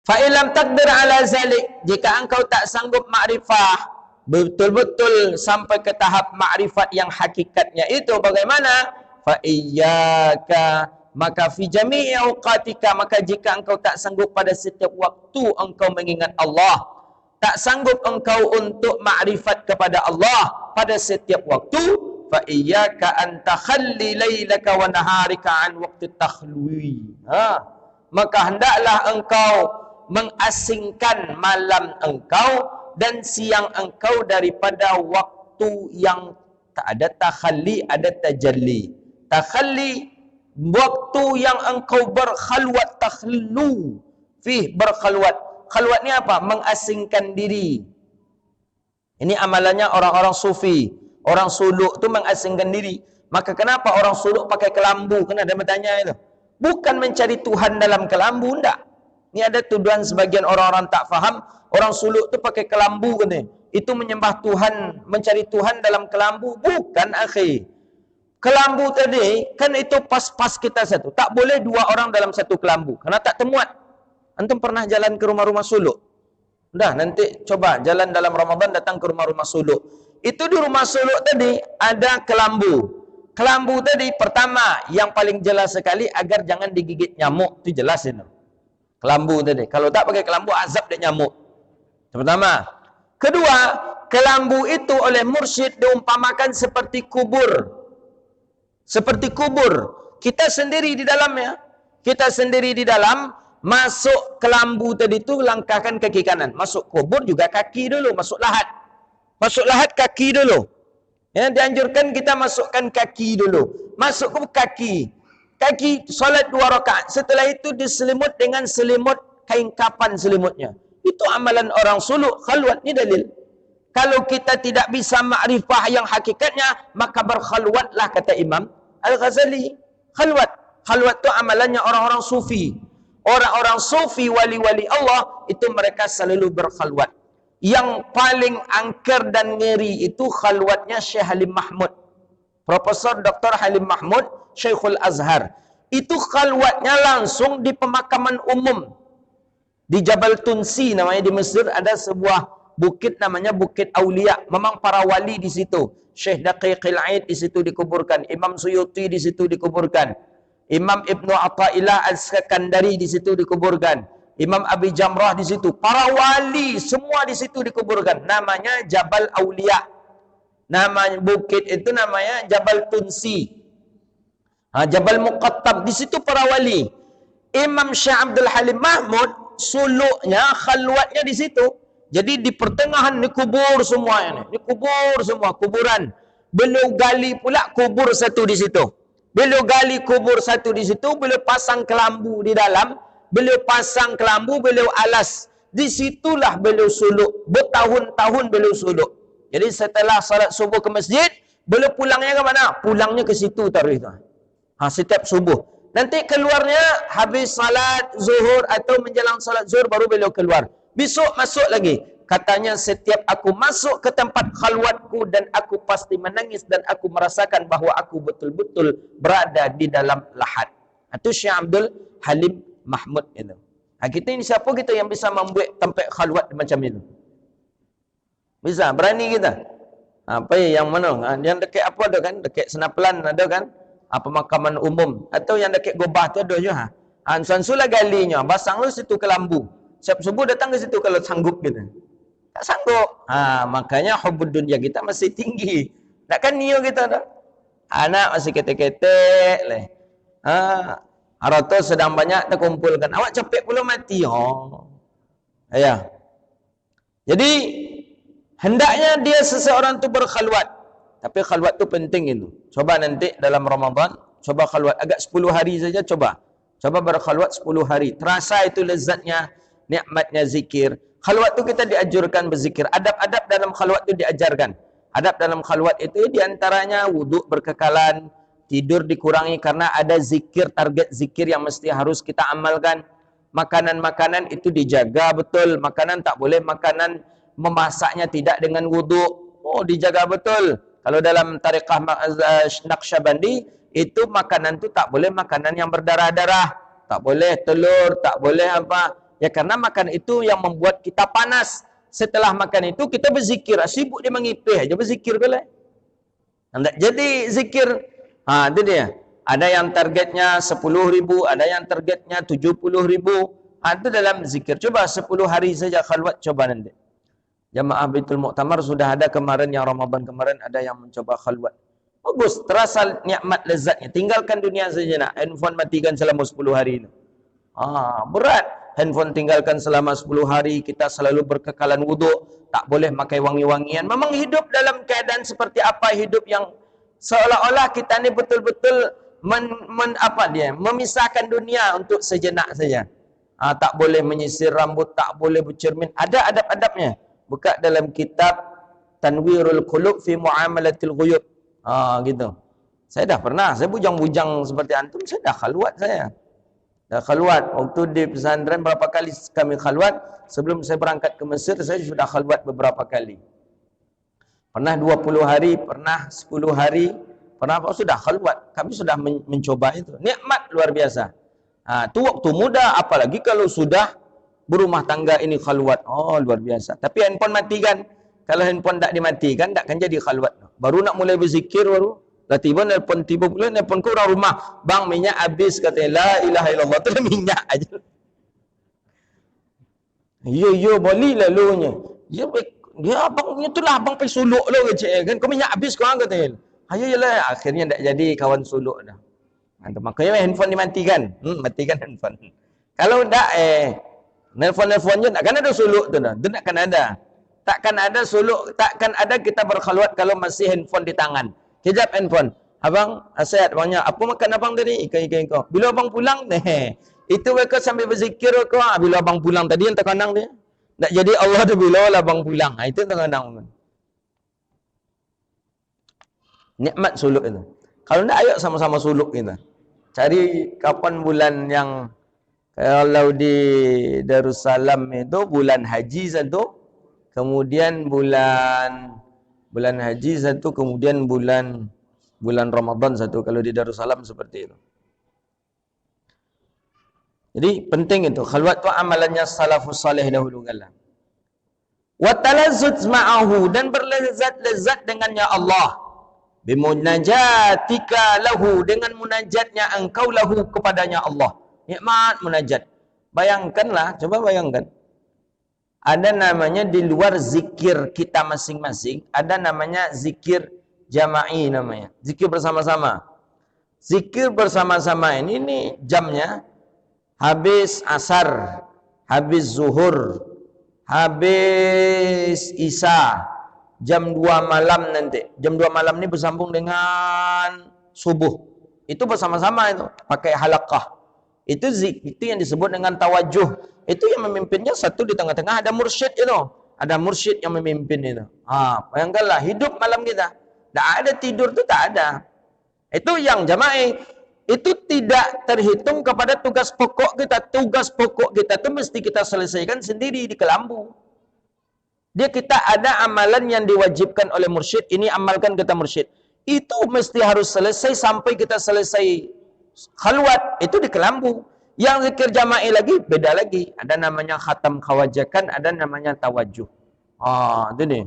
Fa illam taqdir ala zalik, jika engkau tak sanggup makrifah betul-betul sampai ke tahap makrifat yang hakikatnya itu bagaimana? Fa iyyaka, maka fi jami'i awqatika, maka jika engkau tak sanggup pada setiap waktu engkau mengingat Allah, tak sanggup engkau untuk makrifat kepada Allah pada setiap waktu, fa iyyaka an takhalli lailaka wa naharika an waqti takhlwi. Maka hendaklah engkau mengasingkan malam engkau dan siang engkau daripada waktu yang tak ada takhalli, ada tajalli. Takhalli, waktu yang engkau berkhalwat, takhlu fih, berkhalwat. Khalwat ni apa? Mengasingkan diri. Ini amalannya orang-orang sufi. Orang suluk tu mengasingkan diri. Maka kenapa orang suluk pakai kelambu? Kena ada bertanya itu. Bukan mencari Tuhan dalam kelambu, enggak. Ini ada tuduhan sebagian orang-orang tak faham. Orang suluk tu pakai kelambu katanya. Itu menyembah Tuhan, mencari Tuhan dalam kelambu. Bukan, akhi. Kelambu tadi, kan itu pas-pas kita satu. Tak boleh dua orang dalam satu kelambu. Karena tak temuat. Antum pernah jalan ke rumah-rumah suluk? Dah, nanti coba jalan dalam Ramadan datang ke rumah-rumah suluk. Itu di rumah suluk tadi ada kelambu. Kelambu tadi pertama yang paling jelas sekali agar jangan digigit nyamuk. Itu jelas itu. Kelambu tadi. Kalau tak pakai kelambu azab dia nyamuk. Pertama. Kedua, kelambu itu oleh mursyid diumpamakan seperti kubur. Seperti kubur. Kita sendiri di dalamnya. Kita sendiri di dalam. Masuk kelambu tadi tu langkahkan kaki kanan. Masuk kubur juga kaki dulu. Masuk lahat. Masuk lahat kaki dulu. Ya, dianjurkan kita masukkan kaki dulu. Masuk ke kaki. Kaki solat 2 rakaat. Setelah itu diselimut dengan selimut kain kapan selimutnya. Itu amalan orang suluk. Khalwat ni dalil. Kalau kita tidak bisa makrifah yang hakikatnya, maka berkhalwatlah kata Imam Al-Ghazali. Khalwat. Khalwat tu amalannya orang-orang sufi. Orang-orang sufi wali-wali Allah itu mereka selalu berkhalwat. Yang paling angker dan ngeri itu khalwatnya Syekh Halim Mahmud. Profesor Dr. Halim Mahmud, Syekhul Azhar. Itu khalwatnya langsung di pemakaman umum. Di Jabal Tunsi namanya di Mesir ada sebuah bukit namanya Bukit Aulia. Memang para wali di situ. Syekh Daqiqil Aid di situ dikuburkan. Imam Suyuti di situ dikuburkan. Imam Ibnu Athaillah Al-Sakandari di situ dikuburkan. Imam Abi Jamrah di situ. Para wali semua di situ dikuburkan. Namanya Jabal Aulia. Nama bukit itu namanya Jabal Tunsi. Jabal Muqattab. Di situ para wali. Imam Syekh Abdul Halim Mahmud, suluknya, khalwatnya di situ. Jadi di pertengahan ni kubur semuanya. Ni kubur semua, kuburan. Beliau gali pula kubur satu di situ. Beliau gali kubur satu di situ. Beliau pasang kelambu di dalam. Beliau pasang kelambu, beliau alas. Di situlah beliau suluk. Bertahun-tahun beliau suluk. Jadi setelah salat subuh ke masjid, beliau pulangnya ke mana? Pulangnya ke situ taruh itu. Setiap subuh. Nanti keluarnya habis salat zuhur atau menjelang salat zuhur baru beliau keluar. Besok masuk lagi. Katanya setiap aku masuk ke tempat khalwatku dan aku pasti menangis dan aku merasakan bahawa aku betul-betul berada di dalam lahat. Itu Syekh Abdul Halim Mahmud itu. Kita ini siapa kita yang bisa membuat tempat khalwat macam itu? Bisa, berani kita. Apa yang mana? Yang dekat apa ada kan? Dekat Senapelan ada kan? Pemakaman umum. Atau yang dekat Gobah tu ada juga. Sulah galinya. Basang lu situ kelambu. Siap subuh datang ke situ kalau sanggup kita. Tak sanggup. Makanya hubud dunia kita masih tinggi. Takkan niyo kita dah. Anak masih ketek-ketek leh. Harta sedang banyak terkumpulkan. Awak capek pula mati. Ya. Jadi hendaknya dia seseorang tu berkhalwat. Tapi khalwat tu penting itu. Coba nanti dalam Ramadan, coba khalwat agak 10 hari saja coba. Coba berkhalwat 10 hari. Terasa itu lezatnya, nikmatnya zikir. Khalwat tu kita diajurkan berzikir. Adab-adab dalam khalwat tu diajarkan. Adab dalam khalwat itu diantaranya wuduk berkekalan, tidur dikurangi karena ada zikir, target zikir yang mesti harus kita amalkan. Makanan-makanan itu dijaga betul. Makanan tak boleh makanan memasaknya tidak dengan wuduk. Dijaga betul. Kalau dalam tariqah Naqsyabandi itu makanan tu tak boleh makanan yang berdarah-darah, tak boleh telur, tak boleh apa. Ya karena makan itu yang membuat kita panas. Setelah makan itu kita berzikir, sibuk dia mengipih aja berzikir boleh. Hendak jadi zikir. Itu dia. Ada yang targetnya 10.000, ada yang targetnya 70.000. Itu dalam zikir. Coba 10 hari saja khalwat, coba nanti. Jamaah Baitul Muktamar sudah ada kemarin yang Ramadan kemarin ada yang mencoba khalwat. Bagus, terasa nikmat lezatnya. Tinggalkan dunia sejenak. Handphone matikan selama 10 hari itu. Berat. Handphone tinggalkan selama 10 hari. Kita selalu berkekalan wuduk. Tak boleh pakai wangi-wangian. Memang hidup dalam keadaan seperti apa hidup yang seolah-olah kita ni betul-betul memisahkan dunia untuk sejenak saja. Tak boleh menyisir rambut, tak boleh bercermin. Ada adab-adabnya. Buka dalam kitab Tanwirul Qulub fi Muamalatil Ghuyub. Gitu. Saya dah pernah, saya bujang-bujang seperti antum, saya dah khalwat saya. Dah khalwat. Waktu di pesantren berapa kali kami khalwat, sebelum saya berangkat ke Mesir, saya sudah khalwat beberapa kali. Pernah 20 hari, pernah 10 hari, pernah sudah khalwat. Kami sudah mencoba itu. Nikmat luar biasa. Itu waktu muda, apalagi kalau sudah berumah tangga ini khalwat. Luar biasa. Tapi handphone matikan. Kalau handphone tak dimatikan, takkan jadi khalwat. Baru nak mulai berzikir baru. Tiba tiba pula nelpon ke orang rumah. Bang, minyak habis, katanya. La ilaha illallah. Itu minyak aja. Ya, boleh lalunya. Ya, abang, itulah abang pergi suluk lah. Kan, kau minyak habis kau katanya. Yalah, akhirnya tak jadi kawan suluk dah. Makanya handphone dimatikan. Matikan handphone. Kalau tak, nelfon-nelfon je takkan ada suluk tu dah. Dia takkan ada. Takkan ada suluk, takkan ada kita berkhalwat kalau masih handphone di tangan. Kejap handphone. Abang, sehat abangnya. Apa makan abang tadi? Ikan kau. Bila abang pulang? Itu mereka sambil berzikir kau. Bila abang pulang tadi yang terkandang dia. Tak jadi Allah tu bila lah abang pulang. Itu terkandang. Nikmat suluk itu. Kalau tak, ayo sama-sama suluk kita. Cari kapan bulan yang kalau di Darussalam itu bulan haji satu, kemudian bulan haji satu, kemudian bulan Ramadan satu. Kalau di Darussalam seperti itu. Jadi penting itu. Khalwat itu amalannya salafus salih dahulu kala. Wa talazzuz ma'ahu, dan berlezat-lezat dengannya Allah. Bimunajatika lahu, dengan munajatnya engkau lahu kepadanya Allah. Nikmat munajat. Bayangkanlah, coba bayangkan. Ada namanya di luar zikir kita masing-masing, ada namanya zikir jama'i namanya. Zikir bersama-sama. Zikir bersama-sama ini jamnya habis asar, habis zuhur, habis isya, jam 2 malam nanti. Jam 2 malam ni bersambung dengan subuh. Itu bersama-sama itu, pakai halaqah. Itu yang disebut dengan tawajuh. Itu yang memimpinnya satu di tengah-tengah ada mursyid itu. Ada mursyid yang memimpin itu. Bayangkanlah hidup malam kita. Tak ada tidur tu tak ada. Itu yang jama'i. Itu tidak terhitung kepada tugas pokok kita. Tugas pokok kita tu mesti kita selesaikan sendiri di kelambu. Dia kita ada amalan yang diwajibkan oleh mursyid. Ini amalkan kata mursyid. Itu mesti harus selesai sampai kita selesai khalwat. Itu di kelambu. Yang zikir jama'i lagi beda lagi. Ada namanya khatam khawajakan, ada namanya tawajuh. Itu nih.